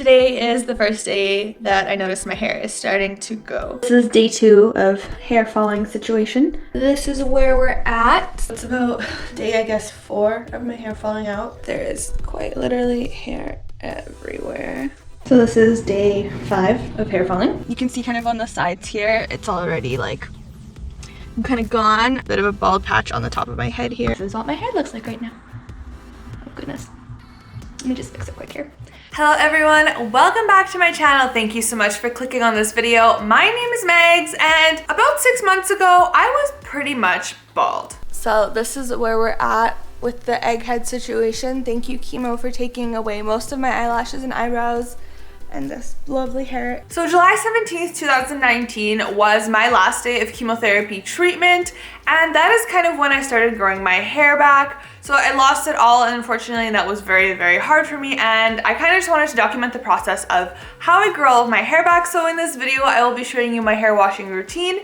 Today is the first day that I noticed my hair is starting to go. This is day 2 of hair falling situation. This is where we're at. It's about day, I guess, 4 of my hair falling out. There is quite literally hair everywhere. So this is day 5 of hair falling. You can see kind of on the sides here, it's already like kind of gone. Bit of a bald patch on the top of my head here. This is what my hair looks like right now. Oh goodness. Let me just fix it quick here. Hello everyone, welcome back to my channel. Thank you so much for clicking on this video. My name is Megs, and about 6 months ago, I was pretty much bald. So this is where we're at with the egghead situation. Thank you, chemo, for taking away most of my eyelashes and eyebrows and this lovely hair. So July 17th, 2019 was my last day of chemotherapy treatment, and that is kind of when I started growing my hair back. So I lost it all, and unfortunately that was very, very hard for me, and I kind of just wanted to document the process of how I grew all of my hair back. So in this video, I will be showing you my hair washing routine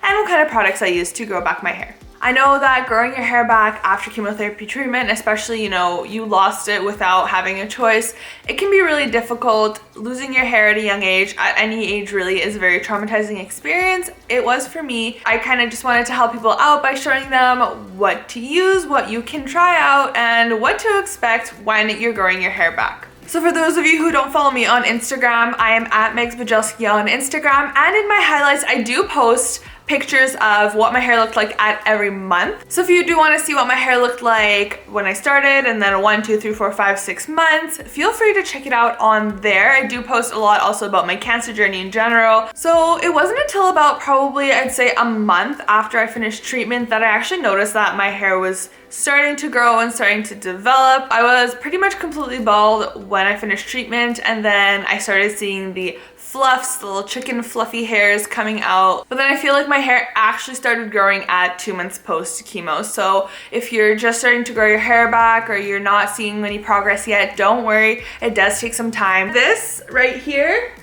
and what kind of products I use to grow back my hair. I know that growing your hair back after chemotherapy treatment, especially, you lost it without having a choice, it can be really difficult. Losing your hair at a young age, at any age really, is a very traumatizing experience. It was for me. I kind of just wanted to help people out by showing them what to use, what you can try out, and what to expect when you're growing your hair back. So for those of you who don't follow me on Instagram, I am at Bujalski on Instagram, and in my highlights, I do post pictures of what my hair looked like at every month. So if you do want to see what my hair looked like when I started, and then 1, 2, 3, 4, 5, 6 months, feel free to check it out on there. I do post a lot also about my cancer journey in general. So it wasn't until about probably, I'd say, a month after I finished treatment that I actually noticed that my hair was starting to grow and starting to develop. I was pretty much completely bald when I finished treatment, and then I started seeing the fluffs, the little chicken fluffy hairs coming out. But then I feel like my hair actually started growing at 2 months post chemo. So if you're just starting to grow your hair back or you're not seeing any progress yet, don't worry, it does take some time. This right here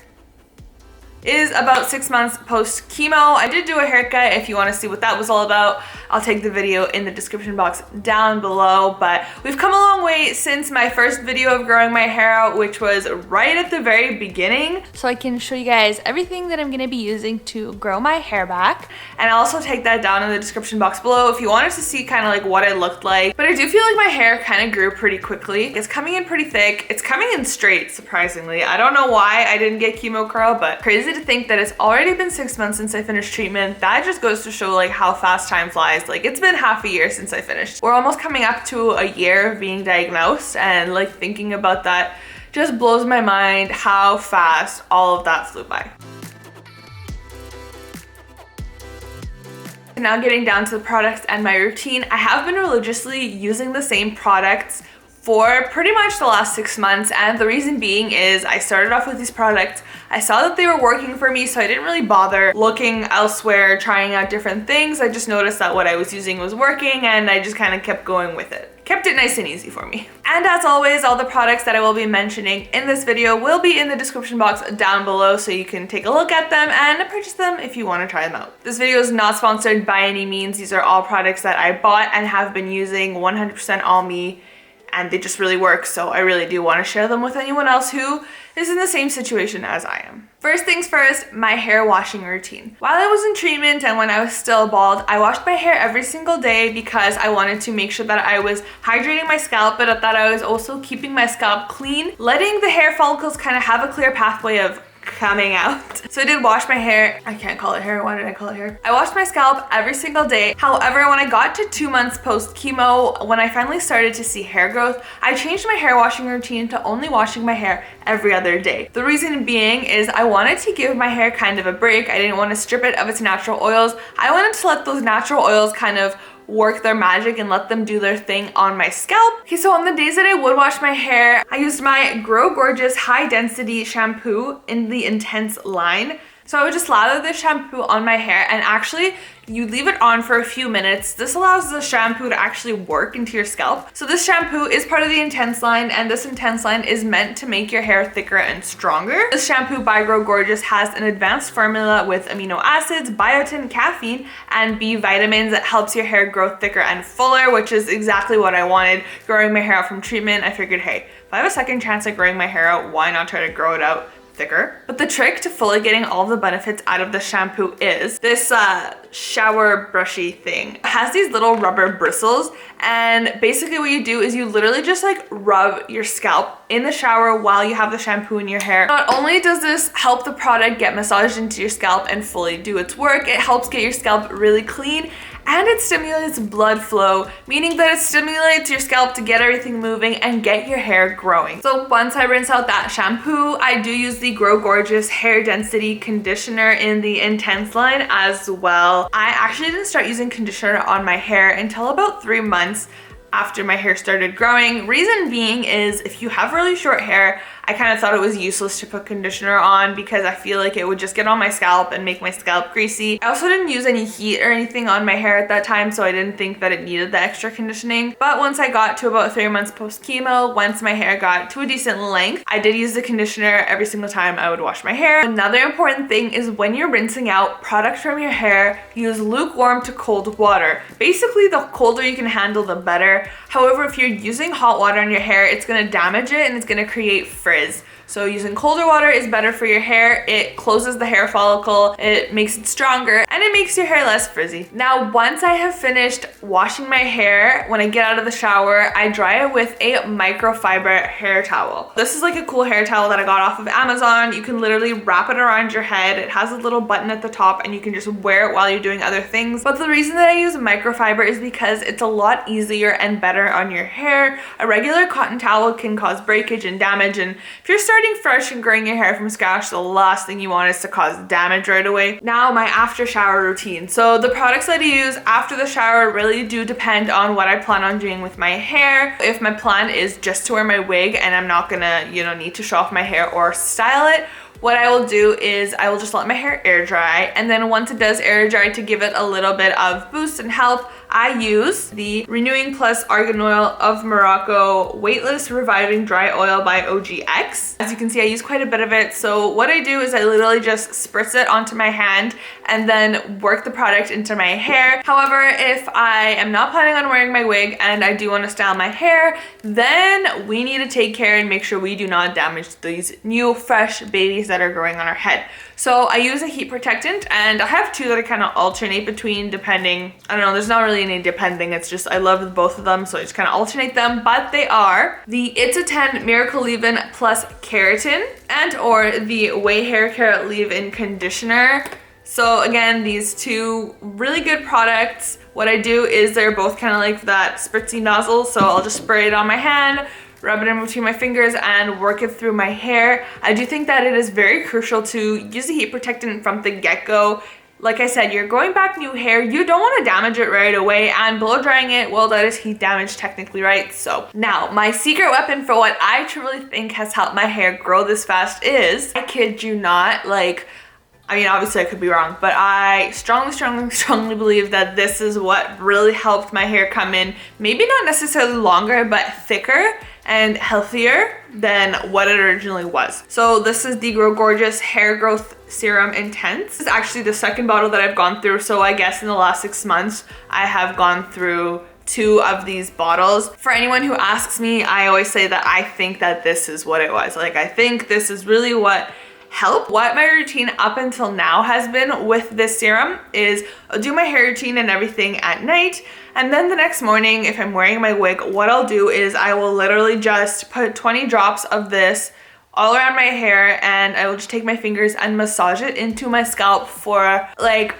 is about 6 months post chemo. I did do a haircut. If you want to see what that was all about, I'll take the video in the description box down below. But we've come a long way since my first video of growing my hair out, which was right at the very beginning. So I can show you guys everything that I'm going to be using to grow my hair back. And I'll also take that down in the description box below if you wanted to see kind of like what it looked like. But I do feel like my hair kind of grew pretty quickly. It's coming in pretty thick. It's coming in straight, surprisingly. I don't know why I didn't get chemo curl, but crazy to think that it's already been 6 months since I finished treatment. That just goes to show like how fast time flies. Like, it's been half a year since I finished. We're almost coming up to a year of being diagnosed, and like thinking about that just blows my mind how fast all of that flew by. Now getting down to the products and my routine, I have been religiously using the same products for pretty much the last 6 months, and the reason being is I started off with these products. I saw that they were working for me, so I didn't really bother looking elsewhere, trying out different things. I just noticed that what I was using was working, and I just kind of kept going with it. Kept it nice and easy for me. And as always, all the products that I will be mentioning in this video will be in the description box down below, so you can take a look at them and purchase them if you want to try them out. This video is not sponsored by any means. These are all products that I bought and have been using, 100% all me, and they just really work, so I really do want to share them with anyone else who is in the same situation as I am. First things first, my hair washing routine. While I was in treatment and when I was still bald, I washed my hair every single day because I wanted to make sure that I was hydrating my scalp, but that I was also keeping my scalp clean, letting the hair follicles kind of have a clear pathway of coming out. So I did wash my hair. I can't call it hair. Why did I call it hair? I washed my scalp every single day. However, when I got to 2 months post chemo, when I finally started to see hair growth, I changed my hair washing routine to only washing my hair every other day. The reason being is I wanted to give my hair kind of a break. I didn't want to strip it of its natural oils. I wanted to let those natural oils kind of work their magic and let them do their thing on my scalp. Okay, so on the days that I would wash my hair, I used my Grow Gorgeous High Density Shampoo in the Intense line. So I would just lather this shampoo on my hair, and actually you leave it on for a few minutes. This allows the shampoo to actually work into your scalp. So this shampoo is part of the Intense line, and this Intense line is meant to make your hair thicker and stronger. This shampoo by Grow Gorgeous has an advanced formula with amino acids, biotin, caffeine, and B vitamins that helps your hair grow thicker and fuller, which is exactly what I wanted. Growing my hair out from treatment, I figured, hey, if I have a second chance at growing my hair out, why not try to grow it out thicker? But the trick to fully getting all the benefits out of the shampoo is this shower brushy thing. It has these little rubber bristles, and basically what you do is you literally just like rub your scalp in the shower while you have the shampoo in your hair. Not only does this help the product get massaged into your scalp and fully do its work, it helps get your scalp really clean, and it stimulates blood flow, meaning that it stimulates your scalp to get everything moving and get your hair growing. So once I rinse out that shampoo, I do use the Grow Gorgeous Hair Density Conditioner in the Intense line as well. I actually didn't start using conditioner on my hair until about 3 months after my hair started growing. Reason being is if you have really short hair, I kind of thought it was useless to put conditioner on because I feel like it would just get on my scalp and make my scalp greasy. I also didn't use any heat or anything on my hair at that time, so I didn't think that it needed the extra conditioning. But once I got to about 3 months post-chemo, once my hair got to a decent length, I did use the conditioner every single time I would wash my hair. Another important thing is when you're rinsing out product from your hair, use lukewarm to cold water. Basically, the colder you can handle, the better. However, if you're using hot water on your hair, it's gonna damage it and it's gonna create frizz. So using colder water is better for your hair. It closes the hair follicle, it makes it stronger, and it makes your hair less frizzy. Now, once I have finished washing my hair, when I get out of the shower, I dry it with a microfiber hair towel. This is like a cool hair towel that I got off of Amazon. You can literally wrap it around your head. It has a little button at the top and you can just wear it while you're doing other things. But the reason that I use microfiber is because it's a lot easier and better on your hair. A regular cotton towel can cause breakage and damage, and if you're starting fresh and growing your hair from scratch, the last thing you want is to cause damage right away. Now, my after shower routine. So the products that I use after the shower really do depend on what I plan on doing with my hair. If my plan is just to wear my wig and I'm not gonna, need to show off my hair or style it, what I will do is I will just let my hair air dry, and then once it does air dry, to give it a little bit of boost and help, I use the Renewing Plus Argan Oil of Morocco Weightless Reviving Dry Oil by OGX. As you can see, I use quite a bit of it. So what I do is I literally just spritz it onto my hand and then work the product into my hair. However, if I am not planning on wearing my wig and I do want to style my hair, then we need to take care and make sure we do not damage these new fresh babies that are growing on our head. So I use a heat protectant, and I have two that I kind of alternate between depending. I don't know, there's not really any depending, it's just I love both of them, so I just kind of alternate them. But they are the It's a 10 Miracle Leave-In Plus Keratin and or the Way Hair Care Leave-In Conditioner. So again, these two really good products. What I do is they're both kind of like that spritzy nozzle, so I'll just spray it on my hand, rub it in between my fingers, and work it through my hair. I do think that it is very crucial to use a heat protectant from the get-go. Like I said, you're growing back new hair, you don't want to damage it right away, and blow drying it, well, that is heat damage technically, right? So now, my secret weapon for what I truly think has helped my hair grow this fast is, I kid you not, obviously I could be wrong, but I strongly believe that this is what really helped my hair come in, maybe not necessarily longer, but thicker and healthier than what it originally was. So this is the Grow Gorgeous Hair Growth Serum Intense. This is actually the second bottle that I've gone through, so I guess in the last 6 months, I have gone through 2 of these bottles. For anyone who asks me, I always say that I think that this is what it was. I think this is really what helped. What my routine up until now has been with this serum is I'll do my hair routine and everything at night, and then the next morning, if I'm wearing my wig, what I'll do is I will literally just put 20 drops of this all around my hair, and I will just take my fingers and massage it into my scalp for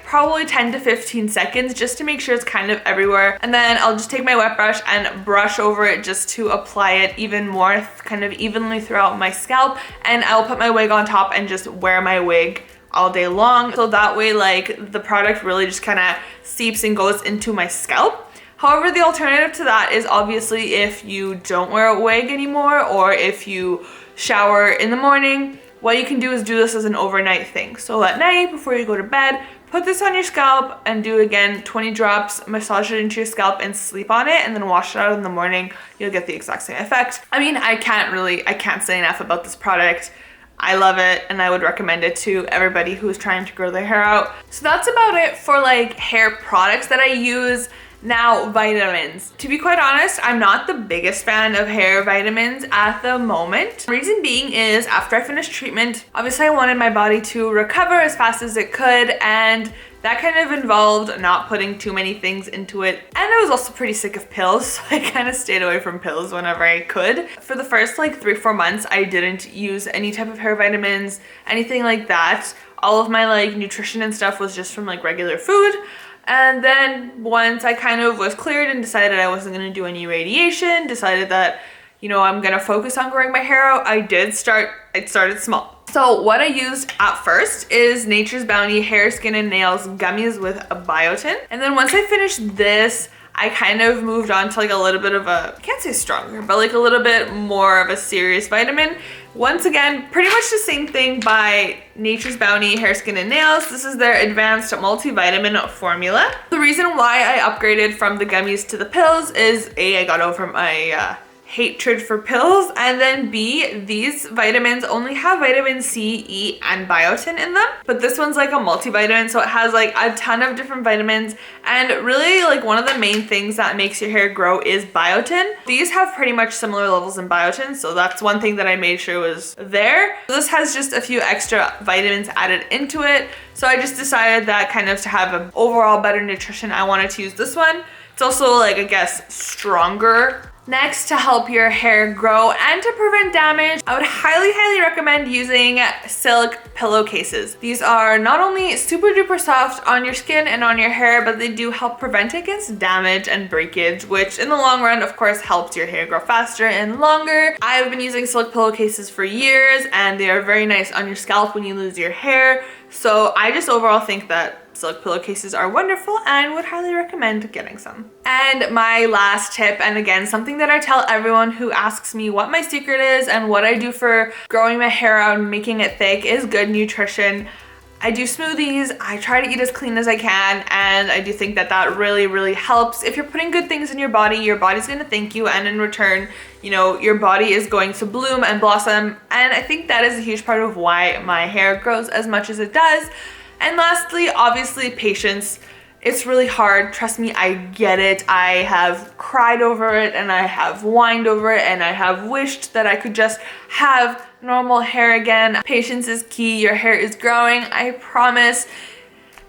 probably 10 to 15 seconds just to make sure it's kind of everywhere. And then I'll just take my wet brush and brush over it just to apply it even more kind of evenly throughout my scalp, and I'll put my wig on top and just wear my wig all day long. So that way the product really just kind of seeps and goes into my scalp. However, the alternative to that is obviously if you don't wear a wig anymore, or if you shower in the morning, what you can do is do this as an overnight thing. So at night before you go to bed, put this on your scalp and do again 20 drops, massage it into your scalp and sleep on it, and then wash it out in the morning. You'll get the exact same effect. I mean, I can't say enough about this product. I love it and I would recommend it to everybody who's trying to grow their hair out. So that's about it for like hair products that I use. Now, vitamins. To be quite honest, I'm not the biggest fan of hair vitamins at the moment. Reason being is after I finished treatment, obviously I wanted my body to recover as fast as it could, and that kind of involved not putting too many things into it. And I was also pretty sick of pills, so I kind of stayed away from pills whenever I could. For the first like 3-4 months, I didn't use any type of hair vitamins, anything like that. All of my like nutrition and stuff was just from like regular food. And then once I kind of was cleared and decided I wasn't going to do any radiation, decided that, you know, I'm going to focus on growing my hair out, I started small. So what I used at first is Nature's Bounty Hair, Skin, and Nails Gummies with a biotin. And then once I finished this, I kind of moved on to like a little bit of a, I can't say stronger, but like a little bit more of a serious vitamin. Once again, pretty much the same thing by Nature's Bounty Hair, Skin, and Nails. This is their advanced multivitamin formula. The reason why I upgraded from the gummies to the pills is A, I got over my hatred for pills, and then B, these vitamins only have vitamin C, E, and biotin in them, but this one's like a multivitamin, so it has like a ton of different vitamins, and really like one of the main things that makes your hair grow is biotin. These have pretty much similar levels in biotin, so that's one thing that I made sure was there. This has just a few extra vitamins added into it, so I just decided that kind of to have an overall better nutrition, I wanted to use this one. It's also like, I guess, stronger. Next, to help your hair grow and to prevent damage, I would highly recommend using silk pillowcases. These are not only super duper soft on your skin and on your hair, but they do help prevent against damage and breakage, which in the long run, of course, helps your hair grow faster and longer. I've been using silk pillowcases for years, and they are very nice on your scalp when you lose your hair. So I just overall think that silk pillowcases are wonderful and would highly recommend getting some. And my last tip, and again, something that I tell everyone who asks me what my secret is and what I do for growing my hair out and making it thick, is good nutrition. I do smoothies, I try to eat as clean as I can, and I do think that that really helps. If you're putting good things in your body's gonna thank you, and in return, you know, your body is going to bloom and blossom, and I think that is a huge part of why my hair grows as much as it does. And lastly, obviously, patience. It's really hard. Trust me, I get it. I have cried over it, and I have whined over it, and I have wished that I could just have normal hair again. Patience is key. Your hair is growing, I promise.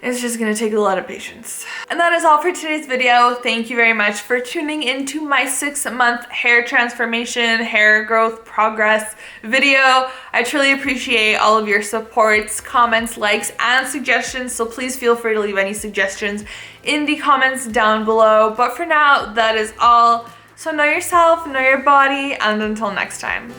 It's just gonna take a lot of patience. And that is all for today's video. Thank you very much for tuning into my 6-month hair transformation, hair growth progress video. I truly appreciate all of your supports, comments, likes, and suggestions. So please feel free to leave any suggestions in the comments down below. But for now, that is all. So know yourself, know your body, and until next time.